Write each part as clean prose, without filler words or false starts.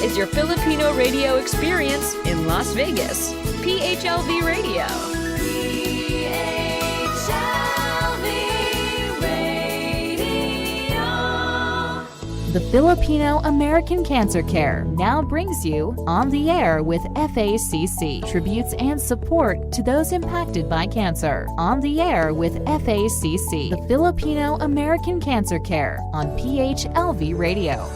is your Filipino radio experience in Las Vegas. PHLV Radio. The Filipino American Cancer Care now brings you On the Air with FACC, tributes and support to those impacted by cancer. On the Air with FACC, the Filipino American Cancer Care on PHLV Radio.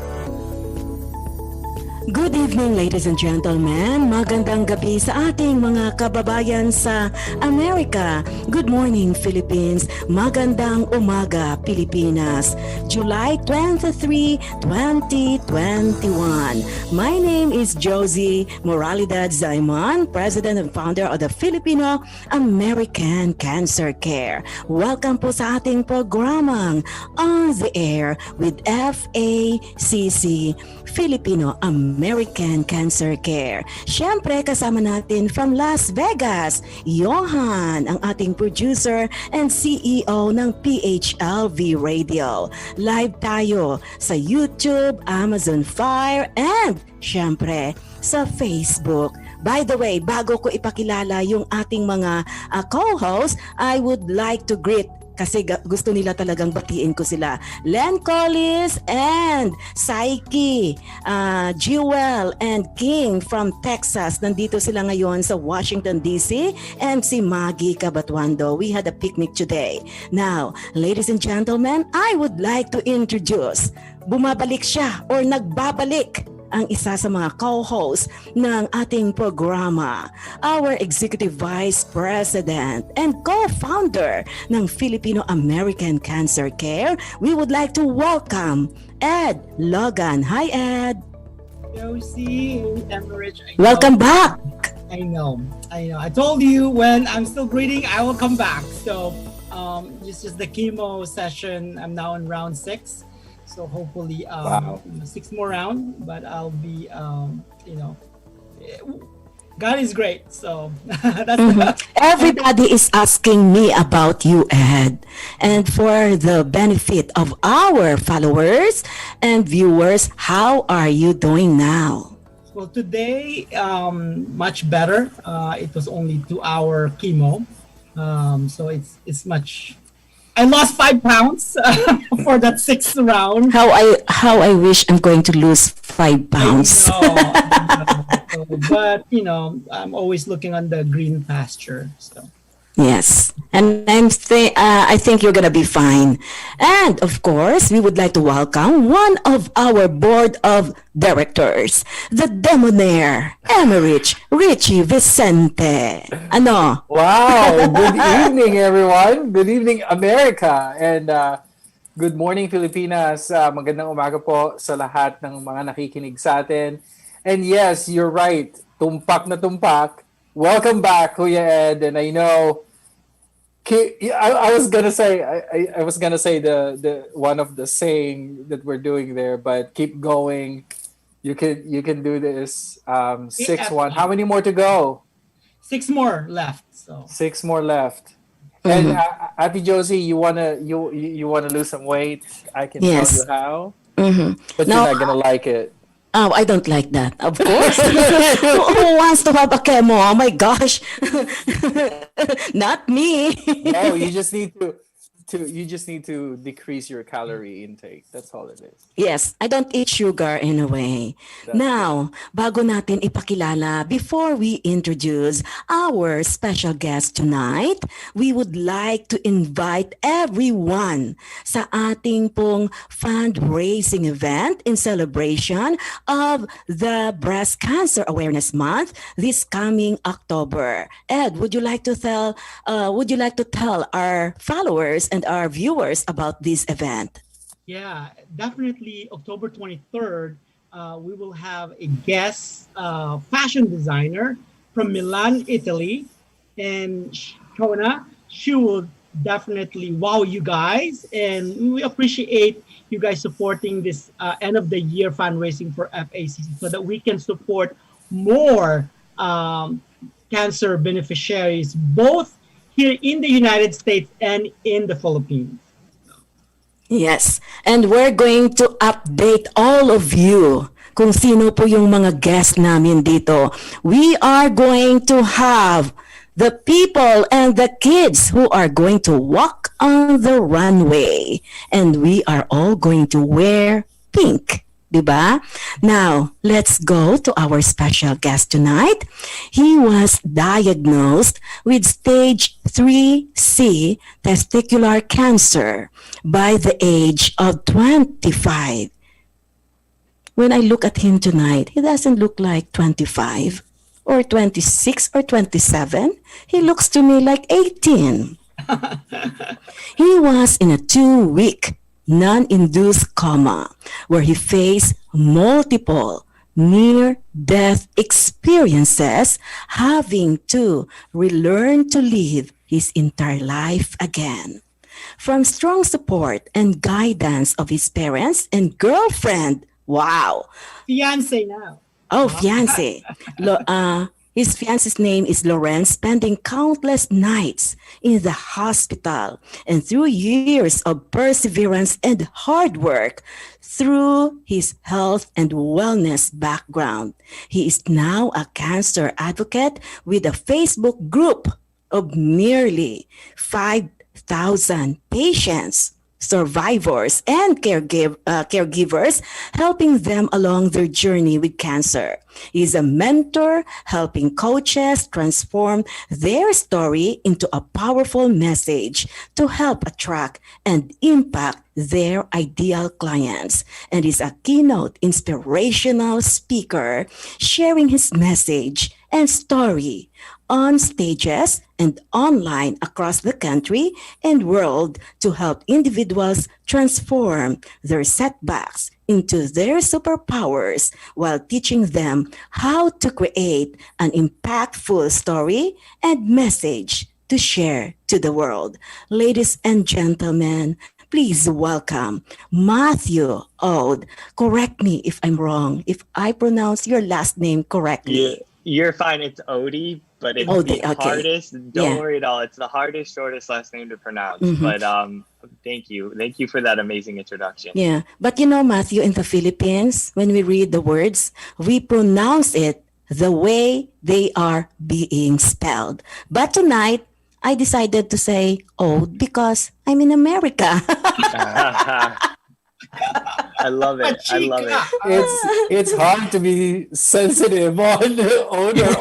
Good evening, ladies and gentlemen. Magandang gabi sa ating mga kababayan sa Amerika. Good morning, Philippines. Magandang umaga, Pilipinas. July 23, 2021. My name is Josie Moralidad Zaiman, President and Founder of the Filipino American Cancer Care. Welcome po sa ating programang On the Air with FACC, Filipino American Cancer Care. Siyempre, kasama natin from Las Vegas, Johan, ang ating producer and CEO ng PHLV Radio. Live tayo sa YouTube, Amazon Fire, and siyempre sa Facebook. By the way, bago ko ipakilala yung ating mga co-hosts, I would like to greet kasi gusto nila talagang batiin ko sila. Len Collis and Saiki, Jewel and King from Texas. Nandito sila ngayon sa Washington, D.C. and si Maggie Cabatuando. We had a picnic today. Now, ladies and gentlemen, I would like to introduce, bumabalik siya or nagbabalik ang isa sa mga co-hosts ng ating programa, our Executive Vice President and co-founder ng Filipino American Cancer Care. We would like to welcome Ed Logan. Hi, Ed. Josie and Emmerich. Welcome back. I know. I told you when I'm still breathing, I will come back. So, this is the chemo session. I'm now in round 6. So hopefully, 6 more rounds, but I'll be, God is great. So that's Everybody is asking me about you, Ed. And for the benefit of our followers and viewers, how are you doing now? Well, today, much better. It was only 2-hour chemo. So it's much. I lost 5 pounds for that 6th round. How I wish I'm going to lose 5 pounds. I know. But I'm always looking on the green pasture. So. Yes, and I think you're gonna be fine. And of course, we would like to welcome one of our board of directors, the Demonair, Emmerich Richie Vicente. Ano? Wow! Good evening, everyone. Good evening, America, and good morning, Filipinas. Magandang umaga po sa lahat ng mga nakikinig sa atin. And yes, you're right. Tumpak na tumpak. Welcome back, Kuya Ed, and I know. I was gonna say the one of the saying that we're doing there, but keep going. You can do this. 6-1. How many more to go? 6 more left. So 6 more left. Mm-hmm. And Ate Josie, you wanna lose some weight? I can tell you how. Mm-hmm. But you're not gonna like it. Oh, I don't like that. Of course. Who wants to have a chemo? Oh my gosh. Not me. No, you just need to decrease your calorie intake. That's all it is. Yes, I don't eat sugar anyway. Now, bago natin ipakilala, before we introduce our special guest tonight, we would like to invite everyone sa ating pong fundraising event in celebration of the Breast Cancer Awareness Month this coming October. Ed, would you like to tell our followers and our viewers about this event? Yeah, definitely October 23rd, we will have a guest fashion designer from Milan, Italy, and Shona. She will definitely wow you guys, and we appreciate you guys supporting this end of the year fundraising for FACC so that we can support more cancer beneficiaries, both here in the United States and in the Philippines. Yes, and we're going to update all of you kung sino po yung mga guest namin dito. We are going to have the people and the kids who are going to walk on the runway. And we are all going to wear pink. Diba? Now, let's go to our special guest tonight. He was diagnosed with stage 3C testicular cancer by the age of 25. When I look at him tonight, he doesn't look like 25 or 26 or 27. He looks to me like 18. He was in a 2-week non-induced coma where he faced multiple near-death experiences, having to relearn to live his entire life again. From strong support and guidance of his parents and girlfriend, wow, Fiance now. oh, fiance. His fiance's name is Loren, spending countless nights in the hospital. And through years of perseverance and hard work, through his health and wellness background, he is now a cancer advocate with a Facebook group of nearly 5,000 patients, survivors, and caregivers, helping them along their journey with cancer. He's a mentor, helping coaches transform their story into a powerful message to help attract and impact their ideal clients. And is a keynote inspirational speaker, sharing his message and story on stages and online across the country and world to help individuals transform their setbacks into their superpowers while teaching them how to create an impactful story and message to share to the world. Ladies and gentlemen, please welcome Matthew Ode. Correct me if I'm wrong, if I pronounce your last name correctly. You're fine. It's Odie, but it's Odie, the okay. hardest. Don't Yeah. worry at all. It's the hardest, shortest last name to pronounce. Mhm. But thank you. Thank you for that amazing introduction. Yeah, but you know, Matthew, in the Philippines, when we read the words, we pronounce it the way they are being spelled. But tonight, I decided to say Ode because I'm in America. I love it. I love it. It's hard to be sensitive on owner.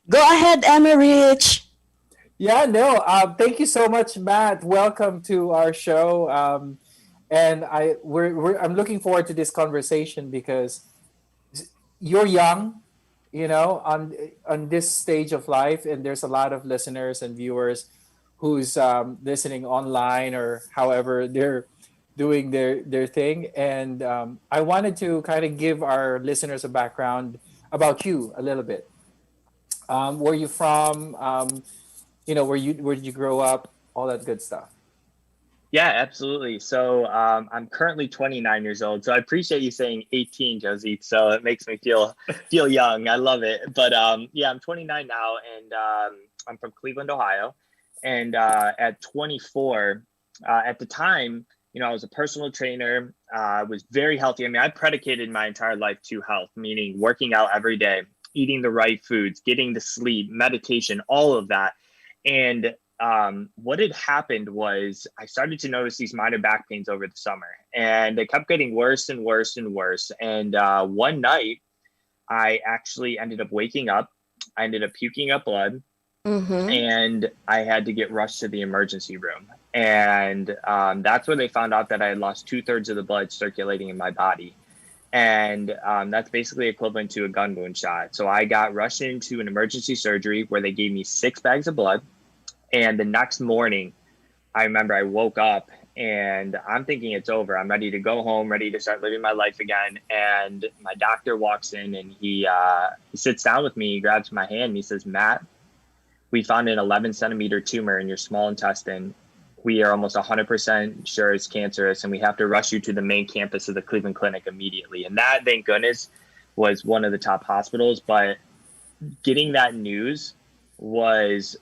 Go ahead, Emmerich. Yeah, no. Thank you so much, Matt. Welcome to our show. And I'm looking forward to this conversation because you're young, you know, on this stage of life, and there's a lot of listeners and viewers who's listening online or however they're doing their thing. And I wanted to kind of give our listeners a background about you a little bit. Where you from? Where did you grow up? All that good stuff. Yeah, absolutely. So I'm currently 29 years old. So I appreciate you saying 18, Josie. So it makes me feel young. I love it. But yeah, I'm 29 now, and I'm from Cleveland, Ohio. And at 24, at the time, you know, I was a personal trainer, was very healthy. I mean, I predicated my entire life to health, meaning working out every day, eating the right foods, getting to sleep, meditation, all of that. And what had happened was I started to notice these minor back pains over the summer, and they kept getting worse and worse and worse. And one night, I actually ended up waking up. I ended up puking up blood. Mm-hmm. And I had to get rushed to the emergency room. And that's where they found out that I had lost 2/3 of the blood circulating in my body. And that's basically equivalent to a gun wound shot. So I got rushed into an emergency surgery where they gave me 6 bags of blood. And the next morning, I remember I woke up and I'm thinking it's over. I'm ready to go home, ready to start living my life again. And my doctor walks in and he sits down with me, he grabs my hand and he says, "Matt, we found an 11-centimeter tumor in your small intestine. We are almost 100% sure it's cancerous, and we have to rush you to the main campus of the Cleveland Clinic immediately." And that, thank goodness, was one of the top hospitals. But getting that news was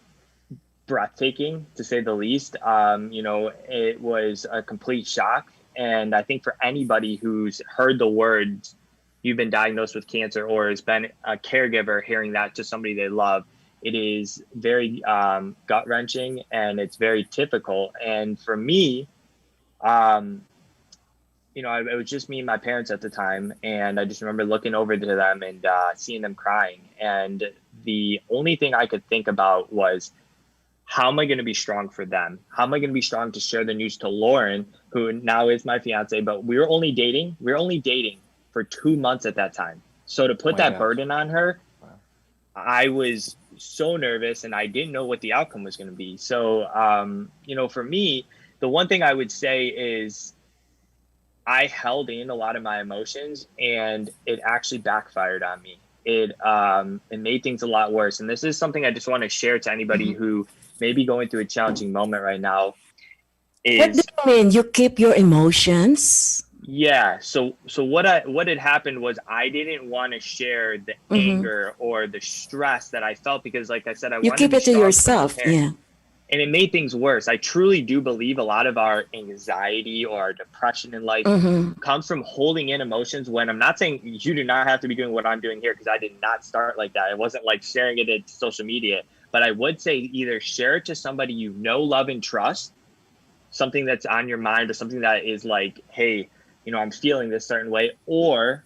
breathtaking, to say the least. It was a complete shock. And I think for anybody who's heard the words, you've been diagnosed with cancer, or has been a caregiver hearing that to somebody they love, it is very gut wrenching, and it's very typical. And for me, it was just me and my parents at the time. And I just remember looking over to them and seeing them crying. And the only thing I could think about was, how am I going to be strong for them? How am I going to be strong to share the news to Lauren, who now is my fiance, but we were only dating for 2 months at that time. So to put that burden on her, I was so nervous, and I didn't know what the outcome was going to be. So, for me, the one thing I would say is I held in a lot of my emotions, and it actually backfired on me. It made things a lot worse. And this is something I just want to share to anybody who may be going through a challenging moment right now. What do you mean? You keep your emotions? Yeah. So what had happened was, I didn't want to share the anger or the stress that I felt, because, like I said, I you wanted keep to it to yourself. Yeah. And it made things worse. I truly do believe a lot of our anxiety or our depression in life comes from holding in emotions. When I'm not saying you do not have to be doing what I'm doing here, because I did not start like that. It wasn't like sharing it in social media. But I would say either share it to somebody you know, love, and trust, something that's on your mind, or something that is like, hey, I'm feeling this certain way, or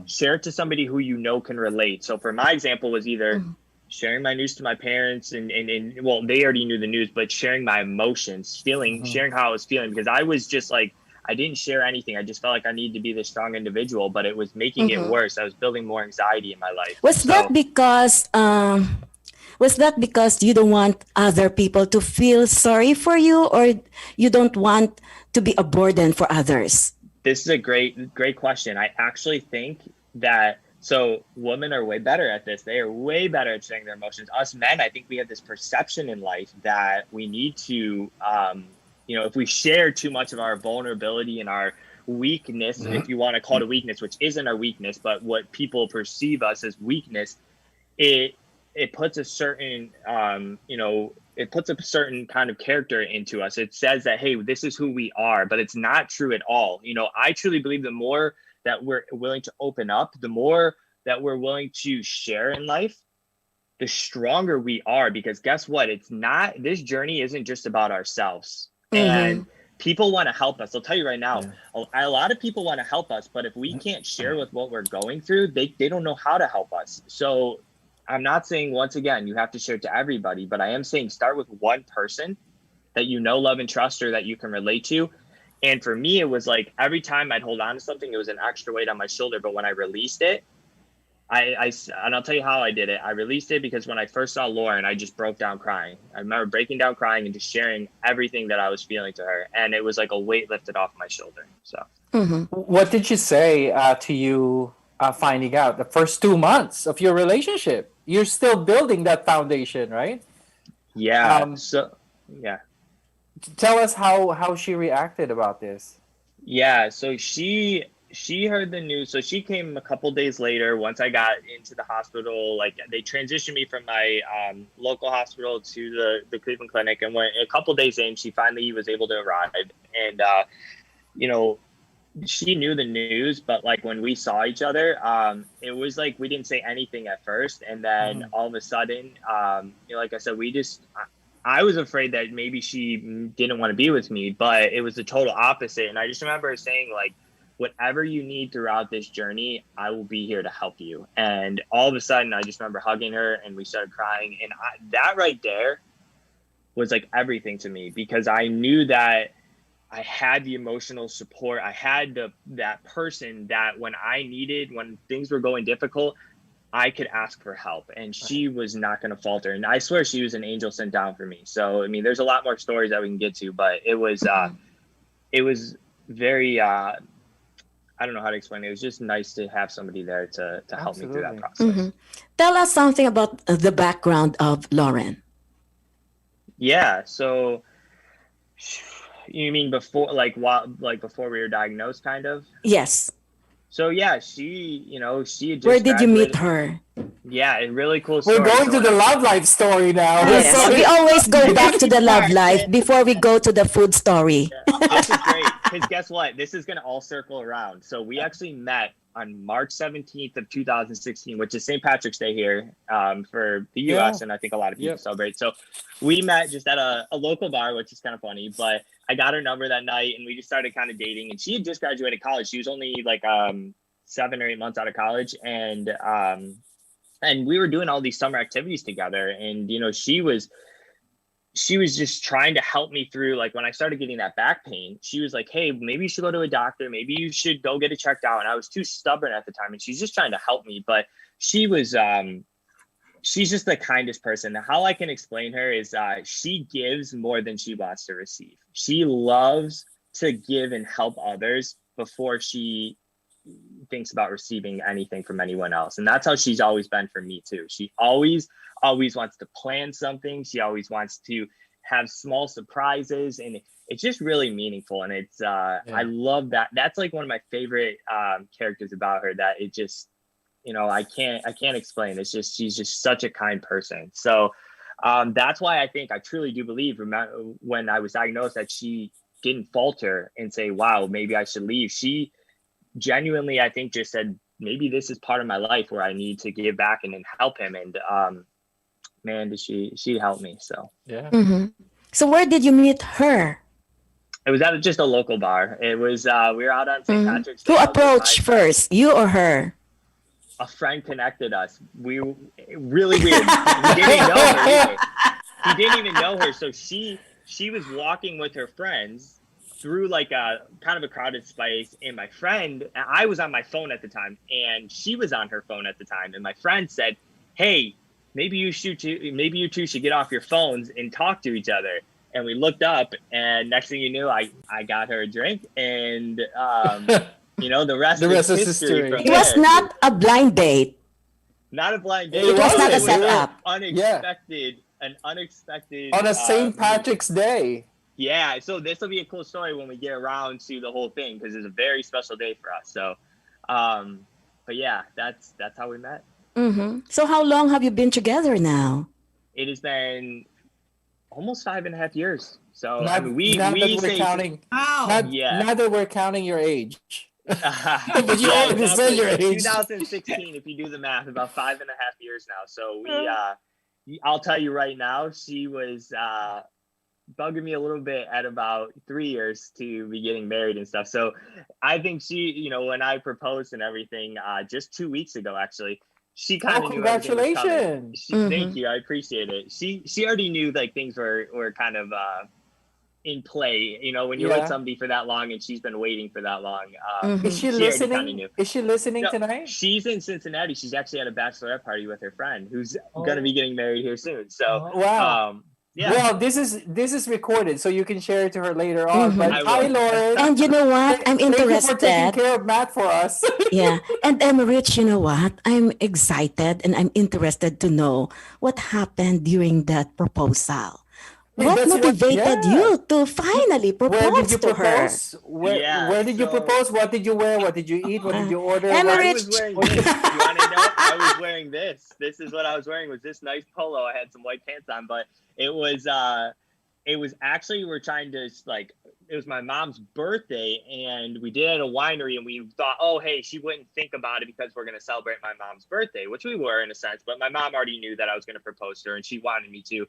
share it to somebody who you know can relate. So for my example was either sharing my news to my parents, and well, they already knew the news, but sharing my emotions, sharing how I was feeling, because I was just like, I didn't share anything. I just felt like I needed to be this strong individual, but it was making it worse. I was building more anxiety in my life. Was that because you don't want other people to feel sorry for you, or you don't want to be a burden for others? This is a great question. I actually think that, so women are way better at this. They are way better at sharing their emotions. Us men, I think we have this perception in life that we need to, if we share too much of our vulnerability and our weakness, if you want to call it a weakness, which isn't our weakness, but what people perceive us as weakness, it puts a certain, it puts a certain kind of character into us. It says that, hey, this is who we are, but it's not true at all. I truly believe the more that we're willing to open up, the more that we're willing to share in life, the stronger we are. Because guess what? This journey isn't just about ourselves. And people want to help us. I'll tell you right now, a lot of people want to help us, but if we can't share with what we're going through, they don't know how to help us. So I'm not saying, once again, you have to share it to everybody, but I am saying start with one person that you know, love, and trust, or that you can relate to. And for me, it was like every time I'd hold on to something, it was an extra weight on my shoulder. But when I released it, and I'll tell you how I did it. I released it because when I first saw Lauren, I just broke down crying. I remember breaking down crying and just sharing everything that I was feeling to her. And it was like a weight lifted off my shoulder. So What did she say to you finding out the first 2 months of your relationship? You're still building that foundation, right? Yeah. Tell us how she reacted about this. Yeah. So she heard the news. So she came a couple days later. Once I got into the hospital, like they transitioned me from my local hospital to the Cleveland Clinic. And when a couple days in, she finally was able to arrive. And, she knew the news, but like when we saw each other, it was like we didn't say anything at first. And then all of a sudden, like I said, I was afraid that maybe she didn't want to be with me, but it was the total opposite. And I just remember her saying, like, whatever you need throughout this journey, I will be here to help you. And all of a sudden, I just remember hugging her and we started crying. And that right there was like everything to me, because I knew that I had the emotional support. I had that person that when things were going difficult, I could ask for help, and she was not going to falter. And I swear she was an angel sent down for me. So, I mean, there's a lot more stories that we can get to, but it was very, I don't know how to explain it. It was just nice to have somebody there to help me through that process. Tell us something about the background of Lauren. Yeah. So you mean before we were diagnosed, kind of? Yes. So yeah, she had just Where did you meet graduated. her? Yeah, a really cool We're story. going So to when the I- love life story now. Yes, So- we always go back to the love Part, life and before we go to the food story. this is great because guess what? This is going to all circle around. So we actually met on March 17th of 2016, which is St. Patrick's Day here for the U.S. Yeah. And I think a lot of people Yep. celebrate. So we met just at a local bar, which is kind of funny. But I got her number that night, and we just started kind of dating. And she had just graduated college. She was only like 7 or 8 months out of college, and we were doing all these summer activities together. And she was just trying to help me through, like when I started getting that back pain, she was like, hey, maybe you should go to a doctor. Maybe you should go get it checked out. And I was too stubborn at the time, and she's just trying to help me. But she was, she's just the kindest person. How I can explain her is she gives more than she wants to receive. She loves to give and help others before she thinks about receiving anything from anyone else. And that's how she's always been for me too. She always wants to plan something. She always wants to have small surprises, and it's just really meaningful. And it's I love that. That's like one of my favorite characters about her, that it just, I can't explain. It's just, she's just such a kind person. So that's why I truly do believe when I was diagnosed that she didn't falter and say, wow, maybe I should leave. She genuinely, I think, just said, maybe this is part of my life where I need to give back and help him. And man, did she helped me. So Yeah. Mm-hmm. So where did you meet her? it was at just a local bar. It was we were out on St. Patrick's Day. Who I was with approached my- first, you or her? A friend connected us. We really weird. He didn't even know her either. He didn't even know her. So she was walking with her friends through like a kind of a crowded space, and my friend, I was on my phone at the time, and she was on her phone at the time, and my friend said, hey, maybe you two should get off your phones and talk to each other. And we looked up, and next thing you knew, I got her a drink, and the rest is history. From It was there. not a blind date. Not a blind date. It was not a It setup. an unexpected On a St. Patrick's Day. Yeah, so this will be a cool story when we get around to the whole thing, because it's a very special day for us. So, but yeah, that's how we met. Mm-hmm. So how long have you been together now? It has been almost 5.5 years. So Not, I mean, we that we're say counting. Wow. Not that we're counting your age. but you already said your age. 2016, if you do the math, about 5.5 years now. So I'll tell you right now, she was bugging me a little bit at about 3 years to be getting married and stuff. So I think she, when I proposed and everything, just 2 weeks ago, actually, she kind of knew everything was coming. Congratulations. Thank you. I appreciate it. She already knew like things were kind of in play, when you're with somebody for that long and she's been waiting for that long. Is she already kinda listening? knew. Is she listening No, tonight? She's in Cincinnati. She's actually at a bachelorette party with her friend who's going to be getting married here soon. So, Wow. yeah. Well, this is recorded, so you can share it to her later on. But I hi, will. Lauren. And you know what? I'm Thank you for taking interested. care of Matt for us. Yeah. And Rich, you know what? I'm excited and I'm interested to know what happened during that proposal. What That's motivated you to finally Where did propose you to her? propose? Where did you so- propose? What did you wear? What did you eat? What did you order? Emma I What- was wearing this. You want to know? I was wearing this. This is what I was wearing, was this nice polo. I had some white pants on, but it was actually, we're trying to it was my mom's birthday, and we did it at a winery, and we thought, oh, hey, she wouldn't think about it because we're going to celebrate my mom's birthday, which we were in a sense, but my mom already knew that I was going to propose to her, and she wanted me to,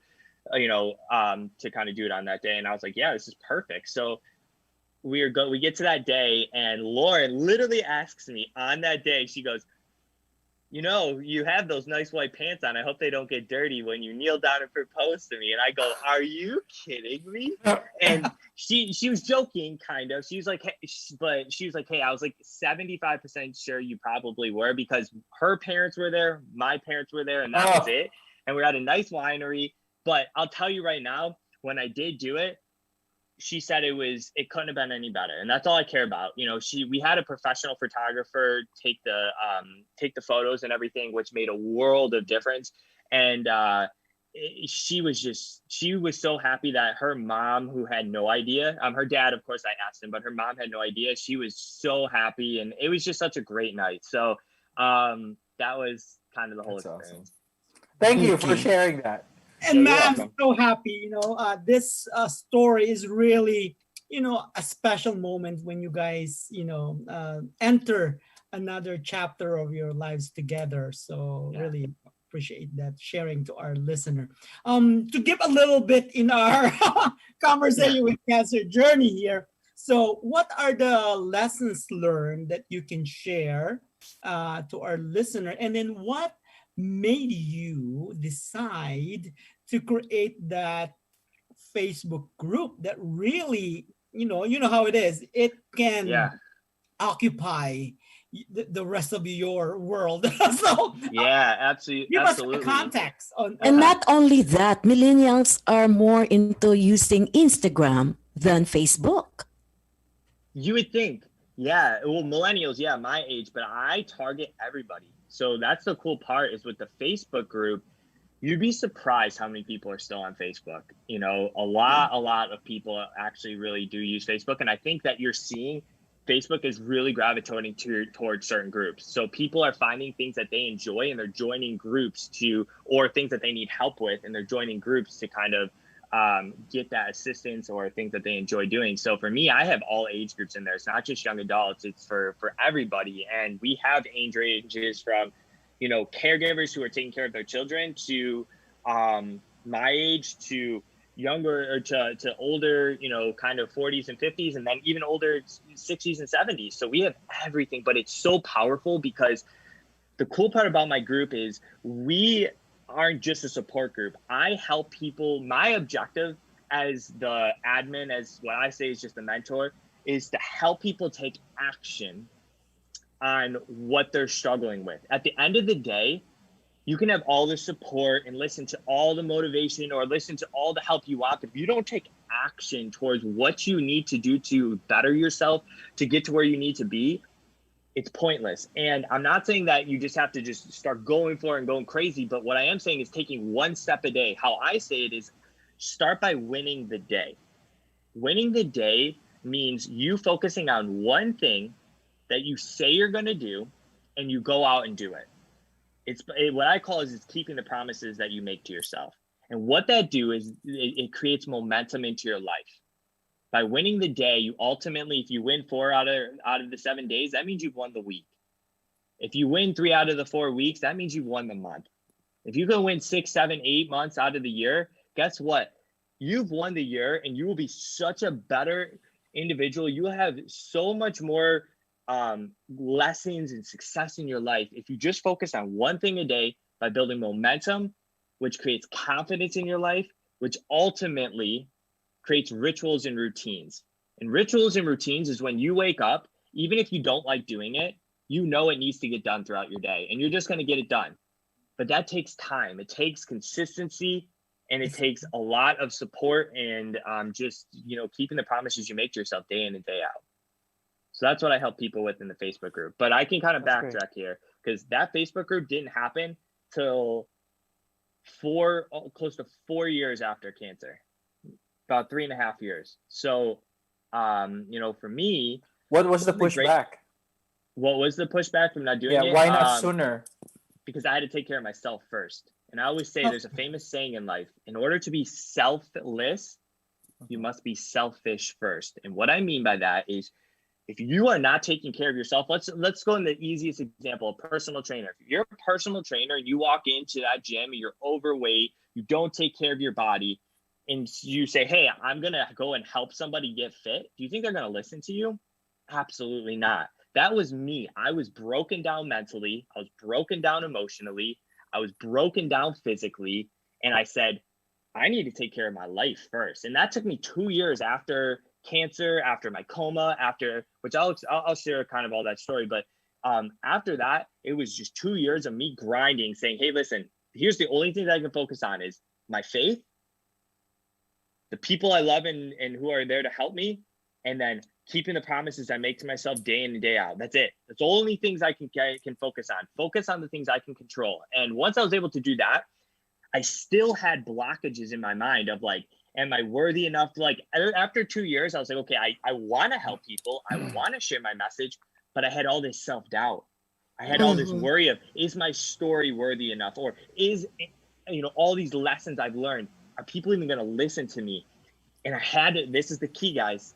to kind of do it on that day. And I was like, yeah, this is perfect. So we get to that day, and Lauren literally asks me on that day, she goes, you have those nice white pants on. I hope they don't get dirty when you kneel down and propose to me. And I go, are you kidding me? And she was joking, kind of. She was like, hey, I was like 75% sure you probably were, because her parents were there, my parents were there, and that was it. And we're at a nice winery. But I'll tell you right now, when I did do it, she said it couldn't have been any better. And that's all I care about. We had a professional photographer take the photos and everything, which made a world of difference. And she was so happy that her mom, who had no idea, her dad, of course, I asked him, but her mom had no idea. She was so happy, and it was just such a great night. So that was kind of the whole experience. Awesome. Thank you for sharing that. And man, I'm so happy. This story is really, a special moment when you guys, enter another chapter of your lives together. So really appreciate that sharing to our listener. To give a little bit in our conversation with Cancer Journey here. So what are the lessons learned that you can share to our listener? And then what made you decide to create that Facebook group that really, you know how it is. It can occupy the rest of your world. So absolutely. Give us the context on. And not only that, millennials are more into using Instagram than Facebook. You would think, well, millennials, my age, but I target everybody. So that's the cool part is with the Facebook group, you'd be surprised how many people are still on Facebook. A lot of people actually really do use Facebook. And I think that you're seeing Facebook is really gravitating towards certain groups. So people are finding things that they enjoy and they're joining groups or things that they need help with, and they're joining groups to kind of get that assistance or things that they enjoy doing. So for me, I have all age groups in there. It's not just young adults, it's for everybody. And we have age ranges from, caregivers who are taking care of their children to my age, to younger or to older, kind of 40s and 50s, and then even older 60s and 70s. So we have everything, but it's so powerful because the cool part about my group is we aren't just a support group. I help people. My objective as the admin, as what I say is just a mentor, is to help people take action on what they're struggling with. At the end of the day, you can have all the support and listen to all the motivation or listen to all the help you want, but if you don't take action towards what you need to do to better yourself, to get to where you need to be, it's pointless. And I'm not saying that you just have to just start going for it and going crazy, but what I am saying is taking one step a day. How I say it is start by winning the day. Winning the day means you focusing on one thing that you say you're going to do and you go out and do it. What I call is keeping the promises that you make to yourself. And what that do is it creates momentum into your life. By winning the day, you ultimately, if you win 4 out of the 7 days, that means you've won the week. If you win 3 out of the 4 weeks, that means you've won the month. If you can win 6, 7, 8 months out of the year, guess what? You've won the year and you will be such a better individual. You will have so much more lessons and success in your life if you just focus on one thing a day by building momentum, which creates confidence in your life, which ultimately creates rituals and routines. And rituals and routines is when you wake up, even if you don't like doing it, you know it needs to get done throughout your day and you're just going to get it done. But that takes time. It takes consistency and it takes a lot of support and just, keeping the promises you make to yourself day in and day out. So that's what I help people with in the Facebook group. But I can kind of backtrack here because that Facebook group didn't happen till close to 4 years after cancer. About 3.5 years. So, for me, what was the pushback? What was the pushback from not doing it? Yeah, why not sooner? Because I had to take care of myself first. And I always say there's a famous saying in life, in order to be selfless, you must be selfish first. And what I mean by that is if you are not taking care of yourself, let's go in the easiest example, a personal trainer. If you're a personal trainer and you walk into that gym and you're overweight, you don't take care of your body, and you say, hey, I'm going to go and help somebody get fit, do you think they're going to listen to you? Absolutely not. That was me. I was broken down mentally. I was broken down emotionally. I was broken down physically. And I said, I need to take care of my life first. And that took me 2 years after cancer, after my coma, which I'll share kind of all that story. But after that, it was just 2 years of me grinding, saying, hey, listen, here's the only thing that I can focus on is my faith, the people I love and who are there to help me, and then keeping the promises I make to myself day in and day out. That's it. That's the only things I can focus on. Focus on the things I can control. And once I was able to do that, I still had blockages in my mind of like, am I worthy enough to like, after 2 years, I was like, okay, I want to help people. I want to share my message, but I had all this self-doubt. I had all this worry of, is my story worthy enough? Or is, all these lessons I've learned, are people even going to listen to me? And I had to, this is the key, guys.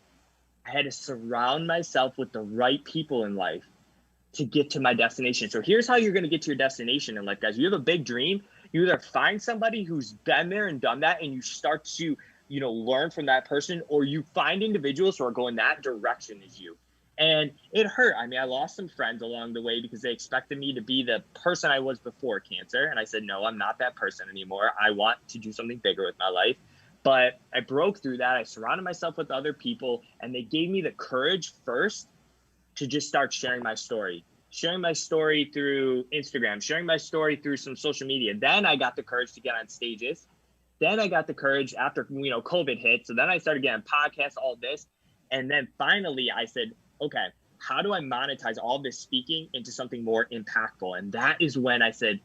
I had to surround myself with the right people in life to get to my destination. So here's how you're going to get to your destination in life, guys. You have a big dream. You either find somebody who's been there and done that, and you start to, learn from that person, or you find individuals who are going that direction as you. And it hurt. I mean, I lost some friends along the way because they expected me to be the person I was before cancer. And I said, no, I'm not that person anymore. I want to do something bigger with my life. But I broke through that. I surrounded myself with other people, and they gave me the courage first to just start sharing my story through Instagram, sharing my story through some social media. Then I got the courage to get on stages. Then I got the courage after, COVID hit. So then I started getting podcasts, all this. And then finally I said, okay, how do I monetize all this speaking into something more impactful? And that is when I said,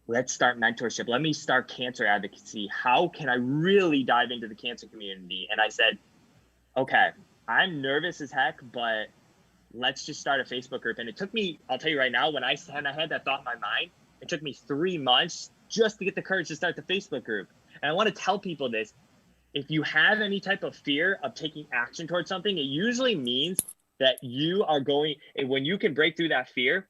let's start mentorship. Let me start cancer advocacy. How can I really dive into the cancer community? And I said, okay, I'm nervous as heck, but let's just start a Facebook group. And it took me, I'll tell you right now, when I had that thought in my mind, it took me 3 months just to get the courage to start the Facebook group. And I want to tell people this. If you have any type of fear of taking action towards something, it usually means that you are going, and when you can break through that fear,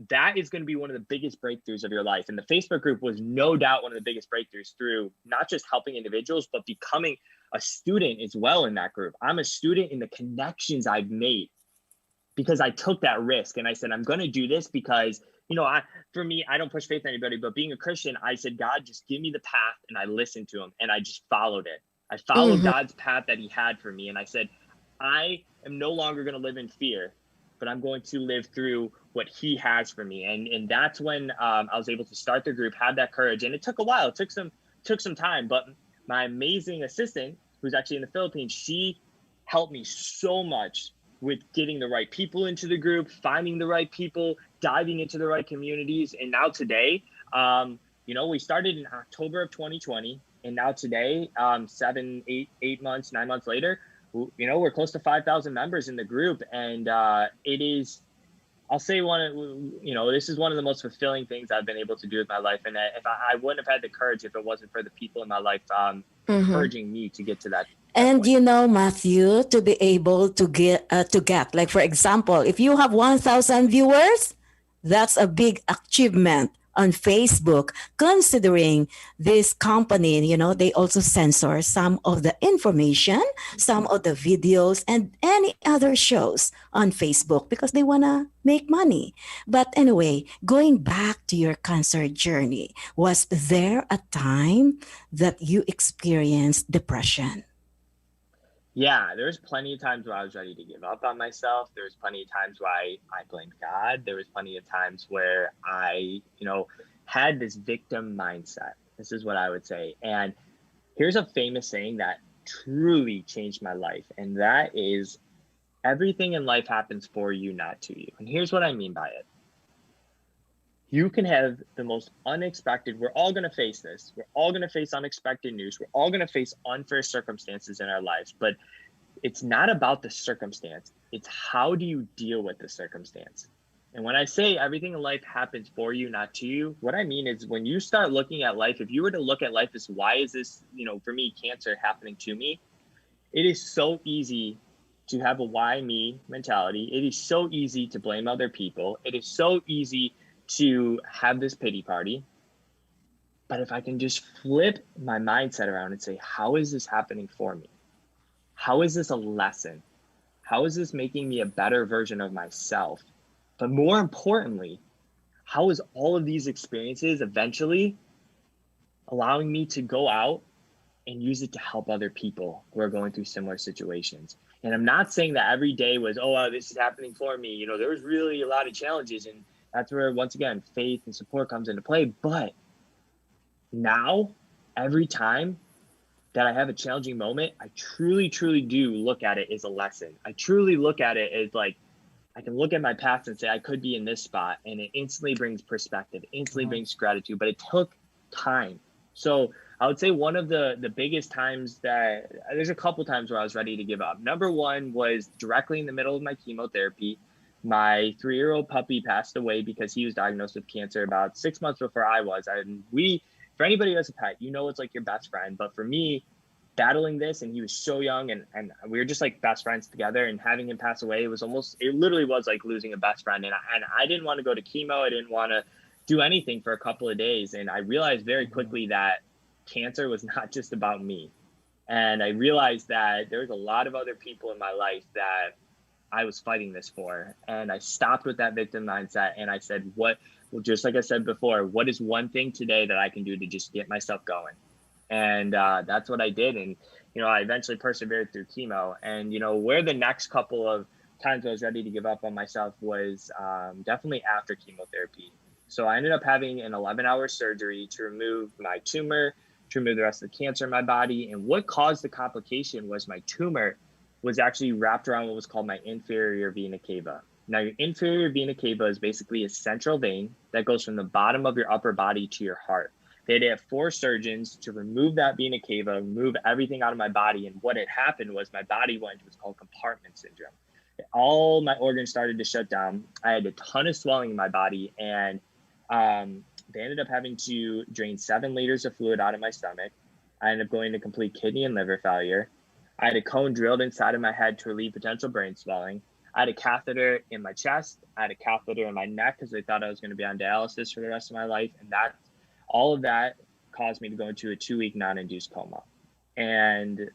that is going to be one of the biggest breakthroughs of your life. And the Facebook group was no doubt one of the biggest breakthroughs through not just helping individuals, but becoming a student as well in that group. I'm a student in the connections I've made because I took that risk. And I said, I'm going to do this because, for me, I don't push faith on anybody, but being a Christian, I said, God, just give me the path. And I listened to him and I just followed it. I followed God's path that he had for me. And I said, I am no longer going to live in fear, but I'm going to live through what he has for me. And that's when I was able to start the group, have that courage. And it took a while. It took some time. But my amazing assistant, who's actually in the Philippines, she helped me so much with getting the right people into the group, finding the right people, diving into the right communities. And now today, we started in October of 2020. And now today, 9 months later, we're close to 5,000 members in the group. And it is, I'll say this is one of the most fulfilling things I've been able to do with my life. And if I wouldn't have had the courage if it wasn't for the people in my life encouraging me to get to that. And Matthew, to be able to get, like, for example, if you have 1,000 viewers, that's a big achievement on Facebook, considering this company, they also censor some of the information, some of the videos, and any other shows on Facebook because they want to make money. But anyway, going back to your cancer journey, was there a time that you experienced depression? Yeah, there's plenty of times where I was ready to give up on myself. There was plenty of times where I blamed God. There was plenty of times where I, had this victim mindset. This is what I would say. And here's a famous saying that truly changed my life. And that is, everything in life happens for you, not to you. And here's what I mean by it. You can have the most unexpected, we're all going to face this. We're all going to face unexpected news. We're all going to face unfair circumstances in our lives, but it's not about the circumstance. It's how do you deal with the circumstance? And when I say everything in life happens for you, not to you, what I mean is when you start looking at life, if you were to look at life as why is this, for me, cancer happening to me? It is so easy to have a why me mentality. It is so easy to blame other people. It is so easy to have this pity party. But if I can just flip my mindset around and say, how is this happening for me? How is this a lesson? How is this making me a better version of myself? But more importantly, how is all of these experiences eventually allowing me to go out and use it to help other people who are going through similar situations? And I'm not saying that every day was, this is happening for me. There was really a lot of challenges, and that's where, once again, faith and support comes into play. But now, every time that I have a challenging moment, I truly, truly do look at it as a lesson. I truly look at it as like, I can look at my past and say, I could be in this spot. And it instantly brings perspective, instantly brings gratitude. But it took time, So I would say one of the biggest times that there's a couple times where I was ready to give up. Number one was directly in the middle of my chemotherapy. My 3-year-old puppy passed away because he was diagnosed with cancer about 6 months before I was. And for anybody who has a pet, it's like your best friend. But for me, battling this, and he was so young, and we were just like best friends together, and having him pass away, it literally was like losing a best friend. And I didn't want to go to chemo. I didn't want to do anything for a couple of days. And I realized very quickly that cancer was not just about me. And I realized that there was a lot of other people in my life that I was fighting this for. And I stopped with that victim mindset. And I said, just like I said before, what is one thing today that I can do to just get myself going? And that's what I did. And, I eventually persevered through chemo. And, where the next couple of times I was ready to give up on myself was definitely after chemotherapy. So I ended up having an 11-hour surgery to remove my tumor, to remove the rest of the cancer in my body. And what caused the complication was my tumor was actually wrapped around what was called my inferior vena cava. Now, your inferior vena cava is basically a central vein that goes from the bottom of your upper body to your heart. They had to have 4 surgeons to remove that vena cava, remove everything out of my body. And what had happened was my body went into what's called compartment syndrome. All my organs started to shut down. I had a ton of swelling in my body, and they ended up having to drain 7 liters of fluid out of my stomach. I ended up going to complete kidney and liver failure. I had a cone drilled inside of my head to relieve potential brain swelling. I had a catheter in my chest. I had a catheter in my neck because they thought I was going to be on dialysis for the rest of my life. And all of that caused me to go into a 2-week non-induced coma. And,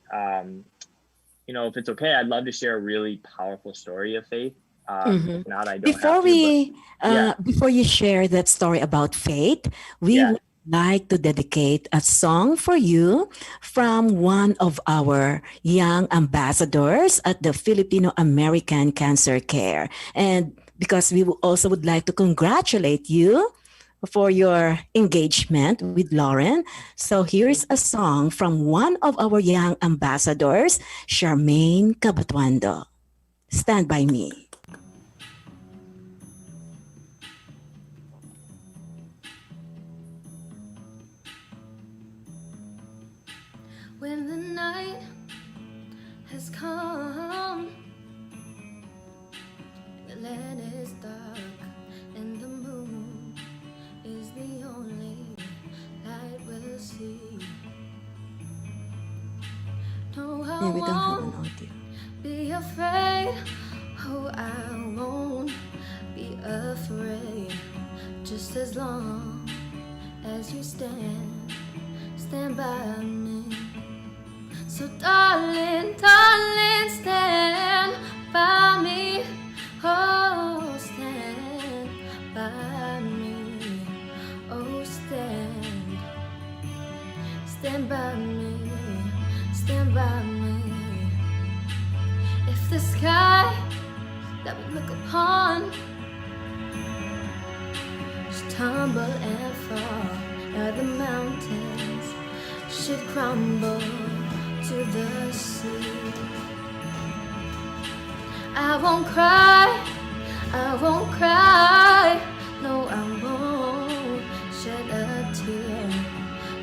if it's okay, I'd love to share a really powerful story of faith. If not, I don't Before you share that story about faith, we would like to dedicate a song for you from one of our young ambassadors at the Filipino American Cancer Care. And because we also would like to congratulate you for your engagement with Lauren. So here's a song from one of our young ambassadors, Charmaine Cabatuando. Stand By Me. When the night has come, the land is dark, and the moon is the only light we'll see. No, I We don't have an won't audio. be afraid. Oh, I won't be afraid. Just as long as you stand by me. So darling, darling, stand by me. Oh, stand by me. Oh, stand by me. Stand by me. If the sky that we look upon should tumble and fall, or the mountains should crumble to the sea, I won't cry, I won't cry, no, I won't shed a tear.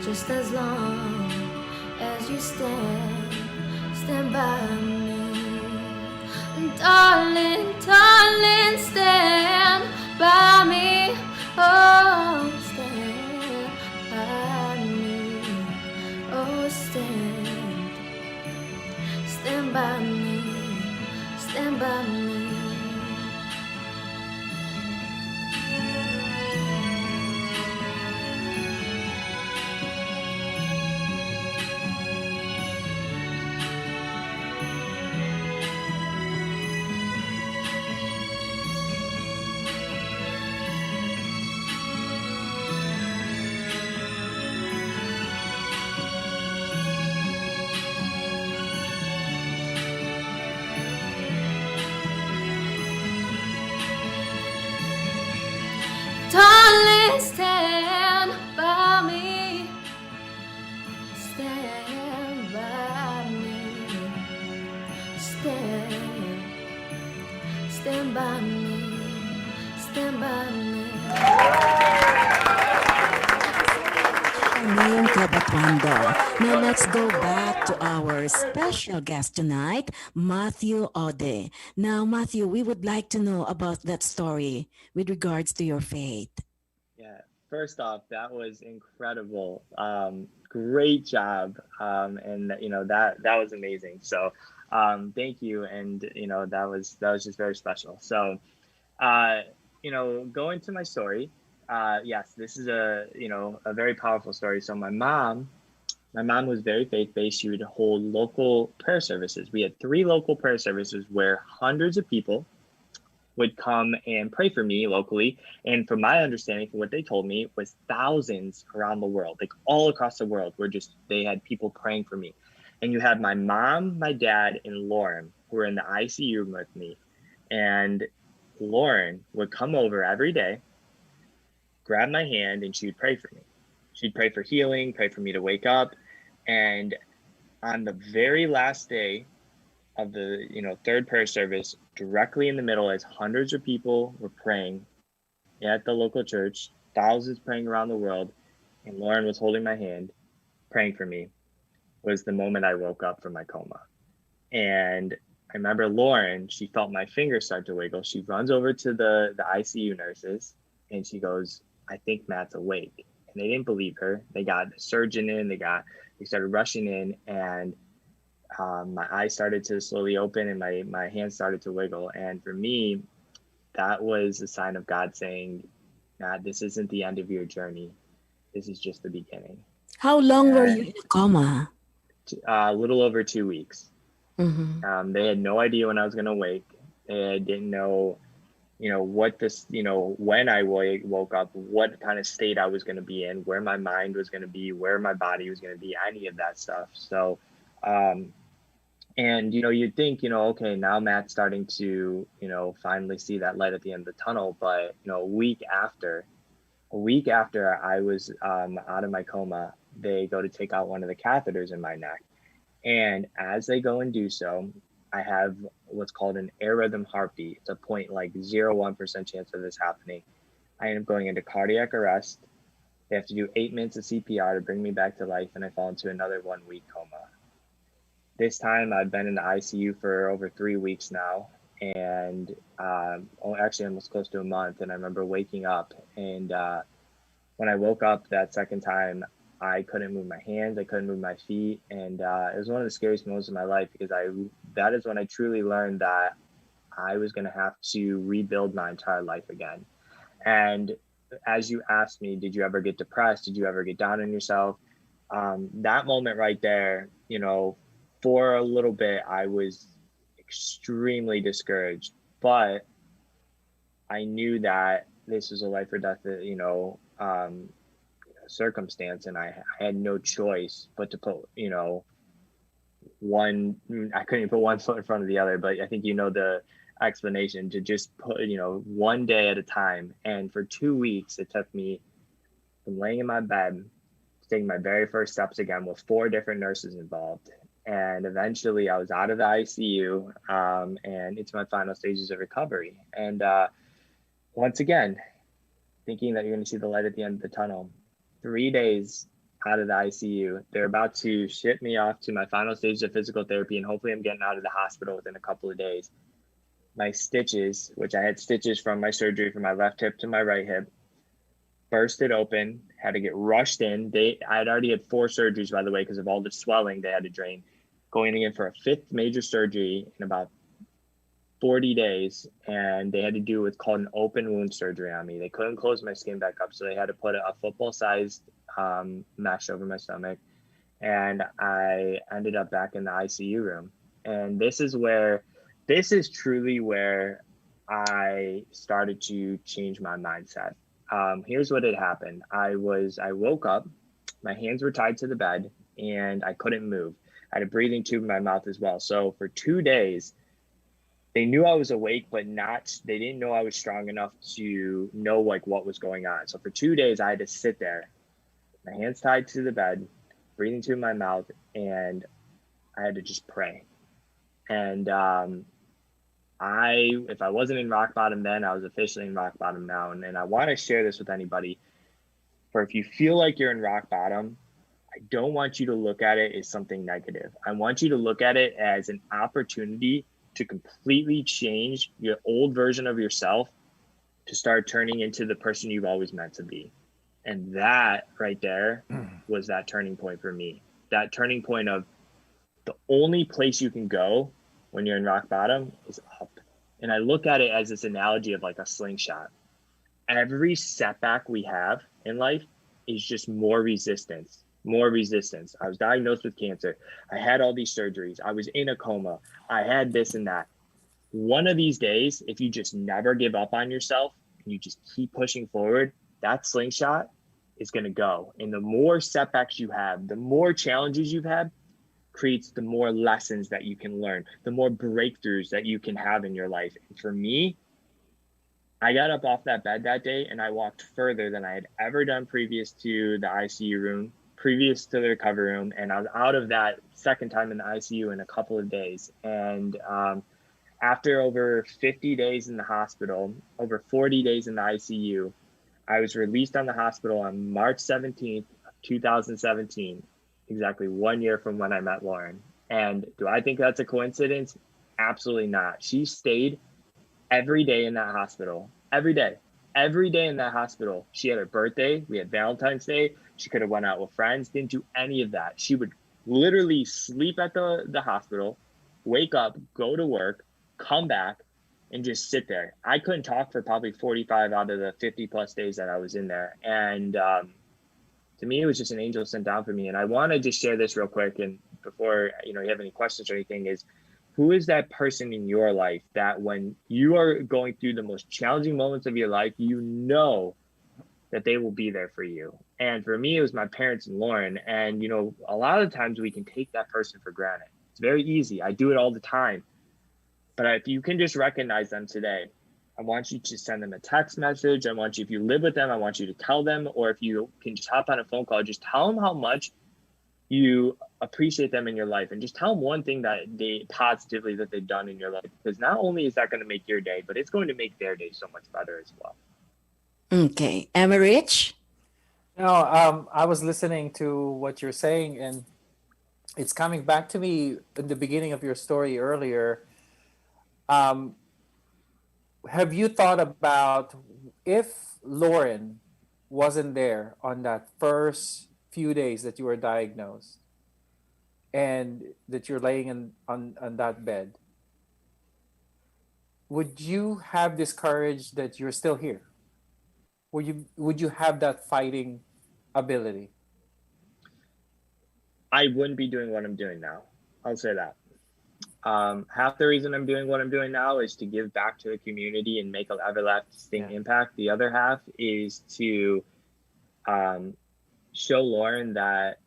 Just as long as you stand by me. Darling, darling, stand by me. Oh, stand by me. Oh, stand by me. Stand by me. Darling, stand by me. Stand by me. Stand by me. Stand by me. Efraim Cabatuando. Now let's go back to our special guest tonight, Matthew Ode. Now, Matthew, we would like to know about that story with regards to your faith. Yeah, first off, that was incredible. Great job. And that was amazing. So thank you. And that was just very special. So going to my story, yes, this is a very powerful story. So my mom was very faith-based. She would hold local prayer services. We had 3 local prayer services where hundreds of people would come and pray for me locally. And from my understanding, from what they told me, was thousands around the world, like all across the world, they had people praying for me. And you had my mom, my dad, and Lauren who were in the ICU with me. And Lauren would come over every day, grab my hand, and she would pray for me. She'd pray for healing, pray for me to wake up. And on the very last day of the third prayer service, directly in the middle, as hundreds of people were praying at the local church, thousands praying around the world, and Lauren was holding my hand, praying for me, was the moment I woke up from my coma. And I remember Lauren, she felt my fingers start to wiggle. She runs over to the ICU nurses and she goes, "I think Matt's awake." And they didn't believe her. They got the surgeon in, they started rushing in, and my eyes started to slowly open and my hands started to wiggle. And for me, that was a sign of God saying, "Matt, this isn't the end of your journey. This is just the beginning." How long were you in a coma? A little over 2 weeks. Mm-hmm. They had no idea when I was going to wake. They didn't know, when I woke up, what kind of state I was going to be in, where my mind was going to be, where my body was going to be, any of that stuff. So, and, you'd think, okay, now Matt's starting to, finally see that light at the end of the tunnel. But, a week after I was out of my coma, they go to take out one of the catheters in my neck. And as they go and do so, I have what's called an arrhythm heartbeat. It's a 0.01% chance of this happening. I end up going into cardiac arrest. They have to do 8 minutes of CPR to bring me back to life, and I fall into another 1-week coma. This time I've been in the ICU for over 3 weeks now, and actually almost close to a month. And I remember waking up, and when I woke up that second time, I couldn't move my hands, I couldn't move my feet, and it was one of the scariest moments of my life, because that is when I truly learned that I was going to have to rebuild my entire life again. And as you asked me, did you ever get depressed? Did you ever get down on yourself? That moment right there, for a little bit, I was extremely discouraged, but I knew that this was a life or death, circumstance, and I had no choice but to put I couldn't put one foot in front of the other, but I think the explanation, to just put one day at a time. And for 2 weeks it took me from laying in my bed to taking my very first steps again, with 4 different nurses involved. And eventually I was out of the ICU and into my final stages of recovery. And once again, thinking that you're going to see the light at the end of the tunnel. 3 days out of the ICU, they're about to ship me off to my final stage of physical therapy, and hopefully I'm getting out of the hospital within a couple of days. My stitches, which I had stitches from my surgery from my left hip to my right hip, bursted open, had to get rushed in. I'd already had 4 surgeries, by the way, because of all the swelling they had to drain. Going in for a 5th major surgery in about 40 days, and they had to do what's called an open wound surgery on me. They couldn't close my skin back up, so they had to put a football-sized mesh over my stomach, and I ended up back in the ICU room. And this is truly where I started to change my mindset. Here's what had happened. I woke up, my hands were tied to the bed, and I couldn't move. I had a breathing tube in my mouth as well. So for 2 days, they knew I was awake, but they didn't know I was strong enough to know what was going on. So for 2 days, I had to sit there, my hands tied to the bed, breathing tube in my mouth, and I had to just pray. And if I wasn't in rock bottom then, I was officially in rock bottom now. And I want to share this with anybody. For if you feel like you're in rock bottom, I don't want you to look at it as something negative. I want you to look at it as an opportunity to completely change your old version of yourself to start turning into the person you've always meant to be. And that right there was that turning point for me. That turning point of the only place you can go when you're in rock bottom is up. And I look at it as this analogy of like a slingshot. Every setback we have in life is just more resistance. I was diagnosed with cancer. I had all these surgeries. I was in a coma. I had this and that. One of these days, if you just never give up on yourself and you just keep pushing forward, that slingshot is going to go. And the more setbacks you have, the more challenges you've had, creates the more lessons that you can learn, the more breakthroughs that you can have in your life. And for me, I got up off that bed that day and I walked further than I had ever done previous to the ICU room, previous to the recovery room. And I was out of that second time in the ICU in a couple of days. And after over 50 days in the hospital, over 40 days in the ICU, I was released on the hospital on March 17th, 2017, exactly 1 year from when I met Lauren. And do I think that's a coincidence? Absolutely not. She stayed every day in that hospital, every day in that hospital. She had her birthday. We had Valentine's Day. She could have went out with friends, didn't do any of that. She would literally sleep at the hospital, wake up, go to work, come back, and just sit there. I couldn't talk for probably 45 out of the 50 plus days that I was in there. And to me, it was just an angel sent down for me. And I want to just share this real quick. And before, you have any questions or anything, is who is that person in your life that when you are going through the most challenging moments of your life, that they will be there for you? And for me, it was my parents and Lauren. And, a lot of times we can take that person for granted. It's very easy. I do it all the time. But if you can just recognize them today, I want you to send them a text message. I want you, if you live with them, I want you to tell them, or if you can just hop on a phone call, just tell them how much you appreciate them in your life, and just tell them one thing that they've done in your life, because not only is that going to make your day, but it's going to make their day so much better as well. Okay. Emmerich? I was listening to what you're saying, and it's coming back to me in the beginning of your story earlier. Have you thought about if Lauren wasn't there on that first few days that you were diagnosed and that you're laying on that bed, would you have this courage that you're still here? Would you have that fighting ability? I wouldn't be doing what I'm doing now. I'll say that. Half the reason I'm doing what I'm doing now is to give back to the community and make an everlasting impact. The other half is to show Lauren that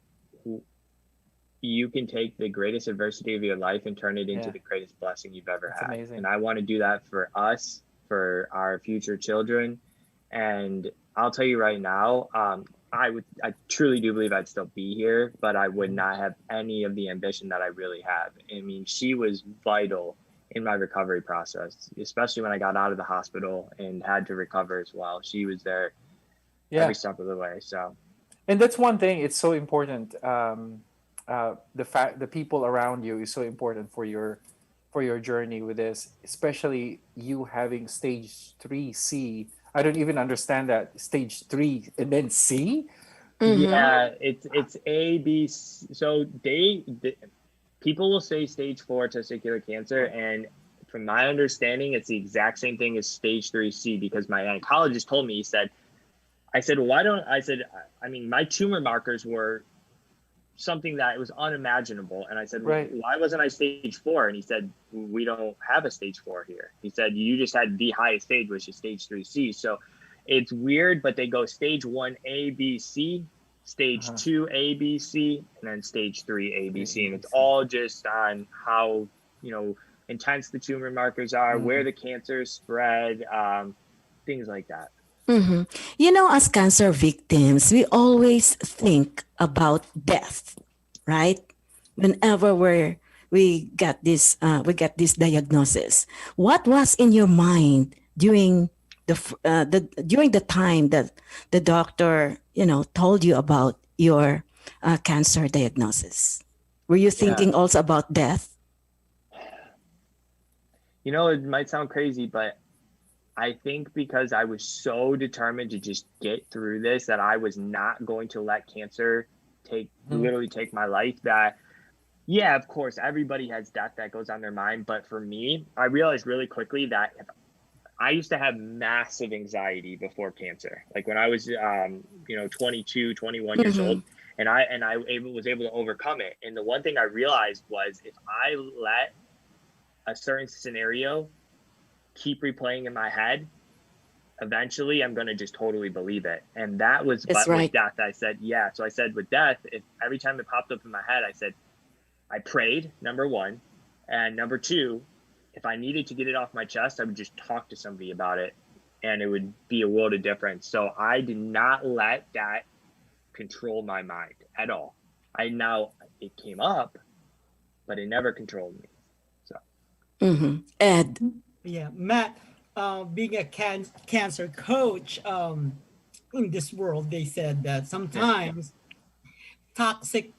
you can take the greatest adversity of your life and turn it into the greatest blessing you've ever had. Amazing. And I want to do that for us, for our future children. And I'll tell you right now, I truly do believe I'd still be here, but I would not have any of the ambition that I really have. I mean, she was vital in my recovery process, especially when I got out of the hospital and had to recover as well. She was there every step of the way. So, and that's one thing. It's so important. The people around you is so important for your journey with this, especially you having stage 3C. I don't even understand that, stage 3 and then C. Mm-hmm. Yeah, it's A, B. So people will say stage 4 testicular cancer, and from my understanding, it's the exact same thing as stage 3C, because my oncologist told me, I said, my tumor markers were something that was unimaginable. And I said, right. Why wasn't I stage 4? And he said, we don't have a stage 4 here. He said, you just had the highest stage, which is stage 3C. So it's weird, but they go stage 1 A, B, C, stage 2 A, B, C, and then stage 3 A, B, C. And it's all just on how, intense the tumor markers are, where the cancer spread, things like that. Mm-hmm. As cancer victims, we always think about death, right? Whenever we get this diagnosis. What was in your mind during the time that the doctor, told you about your cancer diagnosis? Were you thinking also about death? You know, it might sound crazy, but I think because I was so determined to just get through this, that I was not going to let cancer literally take my life, that yeah, of course, everybody has death that goes on their mind. But for me, I realized really quickly that I used to have massive anxiety before cancer. Like when I was, 22, 21 years old, and I was able to overcome it. And the one thing I realized was if I let a certain scenario keep replaying in my head, eventually I'm going to just totally believe it. And that was with death. I said, yeah. So I said with death, if every time it popped up in my head, I said, I prayed, number one. And number two, if I needed to get it off my chest, I would just talk to somebody about it, and it would be a world of difference. So I did not let that control my mind at all. It came up, but it never controlled me. So. Ed. Yeah, Matt, being a cancer coach, in this world, they said that sometimes toxic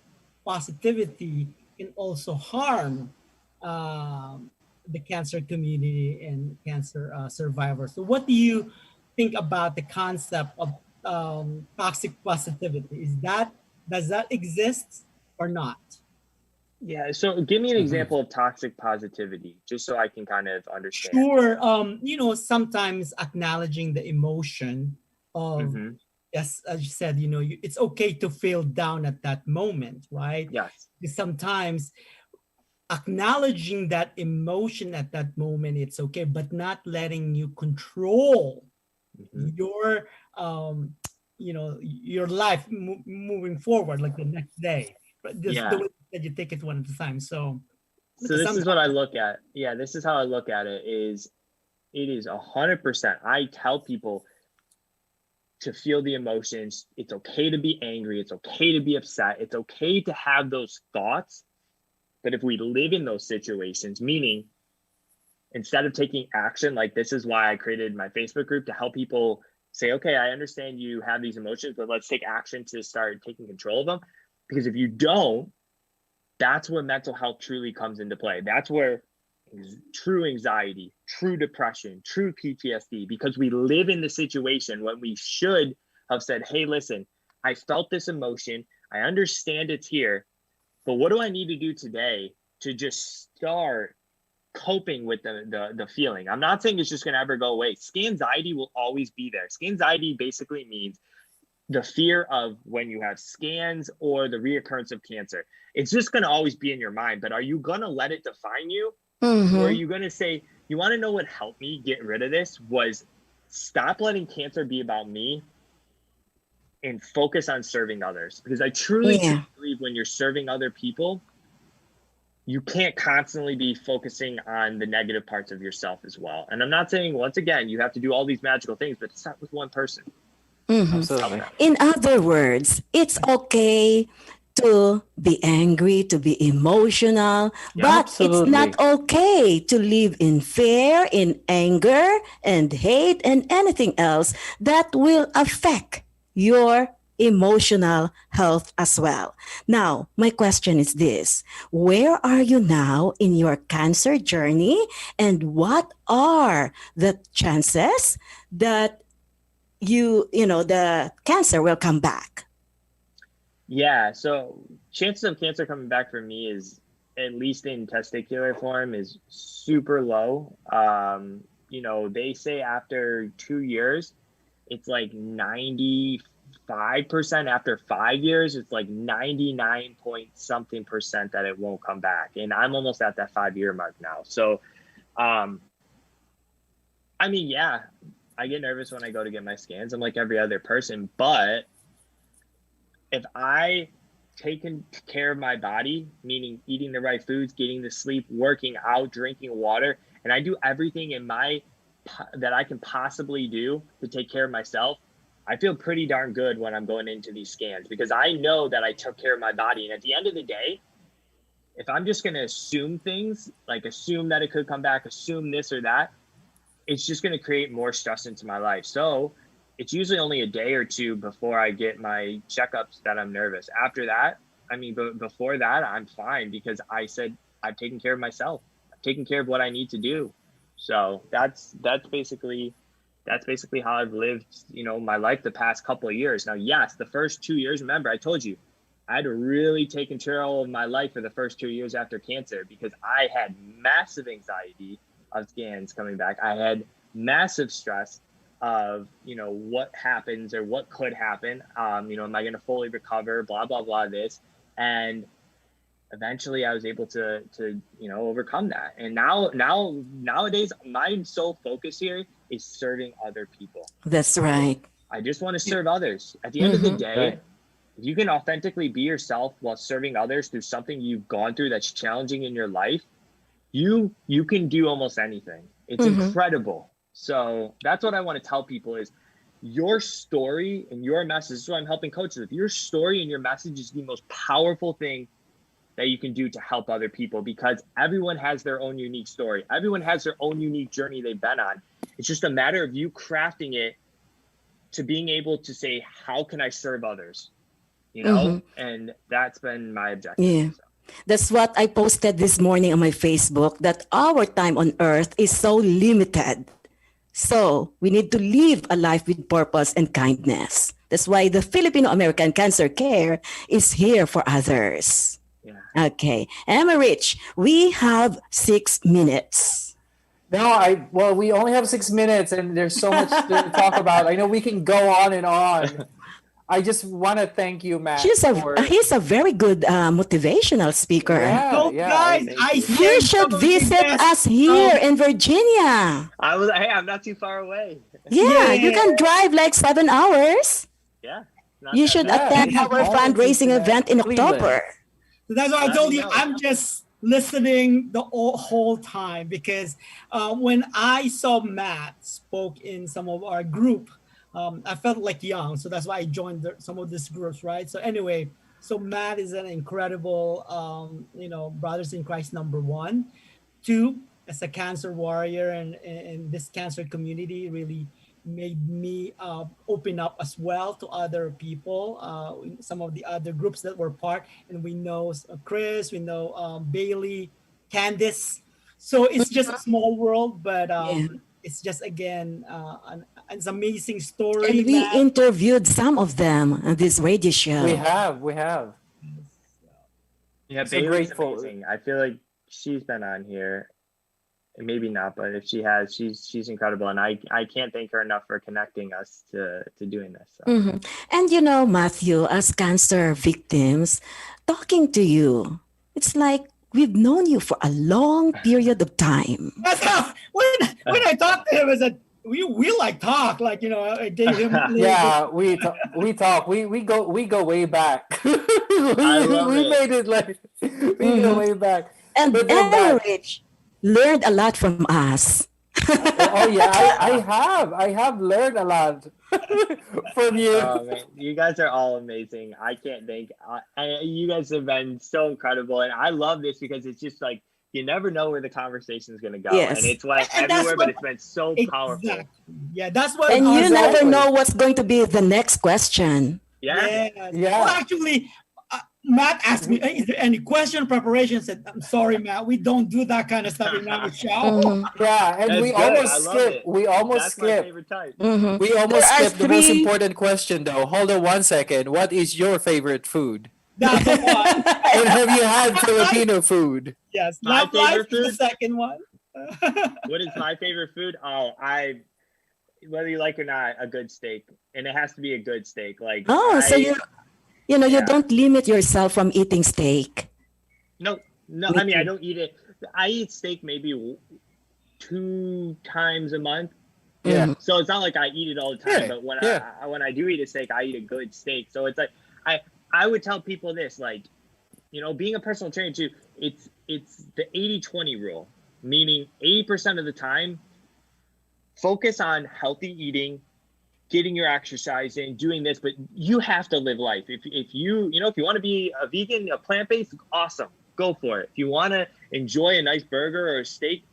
positivity can also harm the cancer community and cancer survivors. So what do you think about the concept of toxic positivity? Does that exist or not? Yeah, so give me an example of toxic positivity, just so I can kind of understand. Sure. Sometimes acknowledging the emotion of, yes, as you said, it's okay to feel down at that moment, right? Yes. Because sometimes acknowledging that emotion at that moment, it's okay, but not letting you control your, your life moving forward, like the next day. But just the way that you take it one at a time. So this is what I look at. Yeah, this is how I look at it. It is 100%. I tell people to feel the emotions. It's okay to be angry. It's okay to be upset. It's okay to have those thoughts. But if we live in those situations, meaning instead of taking action, like this is why I created my Facebook group to help people say, okay, I understand you have these emotions, but let's take action to start taking control of them. Because if you don't, that's where mental health truly comes into play. That's where true anxiety, true depression, true PTSD, because we live in the situation when we should have said, hey, listen, I felt this emotion. I understand it's here, but what do I need to do today to just start coping with the feeling? I'm not saying it's just going to ever go away. Scanxiety will always be there. Scanxiety basically means the fear of when you have scans or the reoccurrence of cancer. It's just going to always be in your mind, but are you going to let it define you? Or are you going to say, you want to know what helped me get rid of this was stop letting cancer be about me and focus on serving others. Because I truly believe when you're serving other people, you can't constantly be focusing on the negative parts of yourself as well. And I'm not saying, once again, you have to do all these magical things, but start with one person. Absolutely. In other words, it's okay to be angry, to be emotional, but it's not okay to live in fear, in anger, and hate, and anything else that will affect your emotional health as well. Now, my question is this: where are you now in your cancer journey, and what are the chances that the cancer will come back? Yeah, so chances of cancer coming back for me is, at least in testicular form, is super low. They say after 2 years, it's like 95%. After 5 years, it's like 99 point something percent that it won't come back. And I'm almost at that 5-year mark now. So, I get nervous when I go to get my scans. I'm like every other person, but if I taken care of my body, meaning eating the right foods, getting the sleep, working out, drinking water, and I do everything that I can possibly do to take care of myself, I feel pretty darn good when I'm going into these scans, because I know that I took care of my body. And at the end of the day, if I'm just going to assume things, like assume that it could come back, assume this or that, it's just going to create more stress into my life. So it's usually only a day or two before I get my checkups that I'm nervous. After that, I mean, before that, I'm fine because I said I've taken care of myself. I've taken care of what I need to do. So that's basically how I've lived, you know, my life the past couple of years. Now, yes, the first 2 years, remember, I told you, I had to really take control of my life for the first 2 years after cancer because I had massive anxiety of scans coming back. I had massive stress of, you know, what happens or what could happen. You know, am I going to fully recover? Blah, blah, blah, this. And eventually I was able to, you know, overcome that. And nowadays, my sole focus here is serving other people. That's right. I just want to serve others. At the end of the day, Right. if you can authentically be yourself while serving others through something you've gone through that's challenging in your life, you can do almost anything. It's incredible. So that's what I want to tell people is your story and your message. This is what I'm helping coaches with. Your story and your message is the most powerful thing that you can do to help other people because everyone has their own unique story. Everyone has their own unique journey they've been on. It's just a matter of you crafting it to being able to say, how can I serve others? You know, and that's been my objective. Yeah. So. That's what I posted this morning on my Facebook, that our time on earth is so limited. So we need to live a life with purpose and kindness. That's why the Filipino American Cancer Care is here for others. Yeah. Okay. Emma Rich, we have 6 minutes. No, we only have 6 minutes and there's so much to talk about. I know we can go on and on. I just want to thank you, Matt. He's a very good motivational speaker. Yeah, So guys, You should visit us here in Virginia. I'm not too far away. Yeah, you can drive like 7 hours. Yeah. not You that should bad. attend our All fundraising Cincinnati, event in Cleveland. October. So that's why I told you know. I'm just listening the whole time because when I saw Matt spoke in some of our group, I felt like young. So that's why I joined some of these groups, right? So anyway, so Matt is an incredible, Brothers in Christ #1. 2, as a cancer warrior and this cancer community really made me open up as well to other people, some of the other groups that were part. And we know Chris, we know Bailey, Candice. So it's just a small world, but it's just, again, an amazing story. And we Matt. interviewed some of them on this radio show. We have. Yeah, So Bailey's grateful. amazing. I feel like she's been on here. Maybe not, but if she has, she's incredible. And I can't thank her enough for connecting us to doing this. So. Mhm. And you know, Matthew, as cancer victims, talking to you, it's like we've known you for a long period of time. That's how, when I talked to him, I said, we like talk, like, I gave him. Yeah, we talk. We go way back. love we it. made it like we go way back. And But then that- Rich learned a lot from us. oh yeah, I have learned a lot from you. Oh, man. You guys are all amazing. I can't thank. You guys have been so incredible, and I love this because it's just like you never know where the conversation is going to go, Yes. and it's like And that's everywhere, what- but it's been so powerful. Exactly. Yeah, that's what. And you never Exactly. know what's going to be the next question. Yeah. Yeah. Well, actually, Matt asked me, "Hey, is there any question preparation?" I said, "I'm sorry, Matt. We don't do that kind of stuff in our show." Mhm. Yeah, and That's we good. almost I love skip. it. We almost That's my skip. favorite type. Mhm. We almost There are skipped the most 3 important question though. Hold on 1 second. What is your favorite food? That's the one. And have you had Filipino food? Yes, My love life favorite is the food? second one. What is my favorite food? Oh, whether you like or not, a good steak, and it has to be a good steak. Like So you Yeah. don't limit yourself from eating steak. No. Me I mean, I too. don't eat it. I eat steak maybe 2 times a month. Yeah. So it's not like I eat it all the time. Yeah, But when yeah. when I do eat a steak, I eat a good steak. So it's like I would tell people this, like, being a personal trainer too. It's the 80-20 rule, meaning 80% of the time, focus on healthy eating, getting your exercise in, doing this, but you have to live life. If you want to be a vegan, a plant-based, awesome, go for it. If you want to enjoy a nice burger or a steak,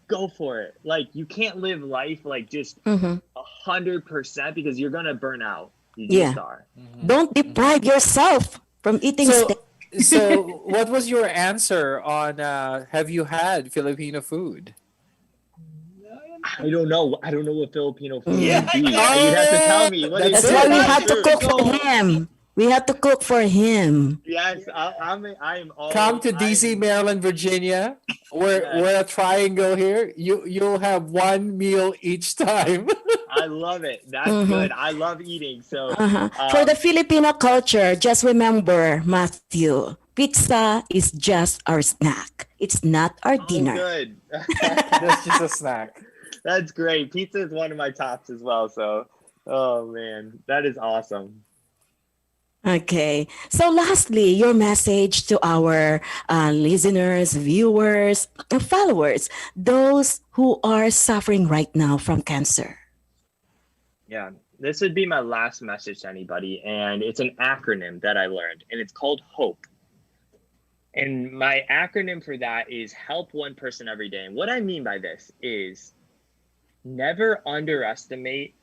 go for it. Like, you can't live life like just Mhm. 100% because you're gonna burn out. You Yeah. just are. Don't deprive yourself from eating So, steak. so what was your answer on have you had Filipino food? I don't know. I don't know what Filipino food Yeah, would be. yeah. You'd have to tell me. What is That's That's it? why we it. have to Sure. cook for So- him. We have to cook for him. Yes, I'm all. Come to DC, Maryland, Virginia. We're Yes. we're a triangle here. You'll have one meal each time. I love it. That's Mhm. good. I love eating. So, For the Filipino culture, just remember, Matthew, pizza is just our snack. It's not our oh, dinner. good. That's just a snack. That's great. Pizza is one of my tops as well. So, oh man, that is awesome. Okay. So lastly, your message to our listeners, viewers, and followers, those who are suffering right now from cancer. Yeah, this would be my last message to anybody, and it's an acronym that I learned, and it's called HOPE. And my acronym for that is help one person every day. And what I mean by this is never underestimate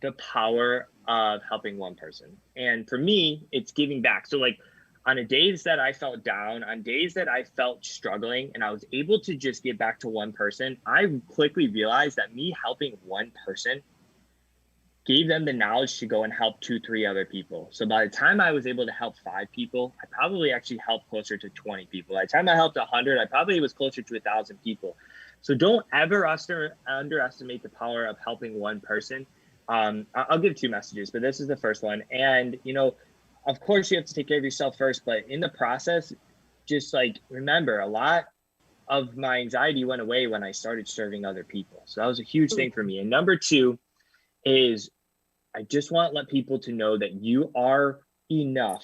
the power of helping one person. And for me, it's giving back. So like on the days that I felt down, on days that I felt struggling, and I was able to just give back to one person, I quickly realized that me helping one person gave them the knowledge to go and help 2-3 other people. So by the time I was able to help 5 people, I probably actually helped closer to 20 people. By the time I helped 100, I probably was closer to 1,000 people. So don't ever underestimate the power of helping one person. I'll give 2 messages, but this is the first one. And, you know, of course you have to take care of yourself first, but in the process, just like remember, a lot of my anxiety went away when I started serving other people. So that was a huge thing for me. And number 2 is I just want to let people to know that you are enough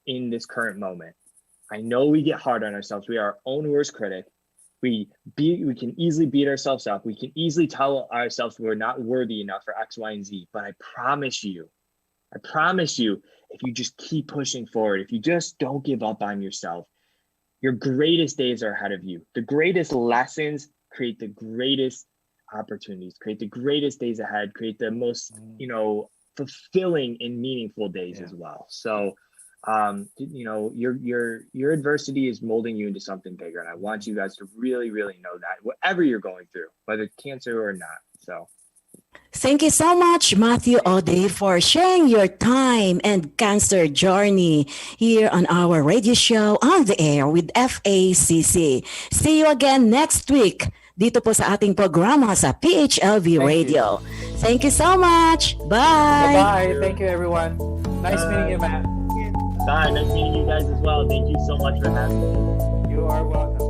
in this current moment. I know we get hard on ourselves. We are our own worst critic. We can easily beat ourselves up. We can easily tell ourselves we're not worthy enough for X, Y, and Z. But I promise you, if you just keep pushing forward, if you just don't give up on yourself, your greatest days are ahead of you. The greatest lessons create the greatest opportunities, create the greatest days ahead, create the most, you know, fulfilling and meaningful days as well. So, you know, your adversity is molding you into something bigger. And I want you guys to really, really know that whatever you're going through, whether it's cancer or not. So. Thank you so much, Matthew Ode, for sharing your time and cancer journey here on our radio show on the air with FACC. See you again next week dito po sa ating programa sa PHLV Radio. Thank you so much. Bye. Bye-bye. Thank you, everyone. Nice meeting you, Matt. Bye. Nice meeting you guys as well. Thank you so much for having me. You are welcome.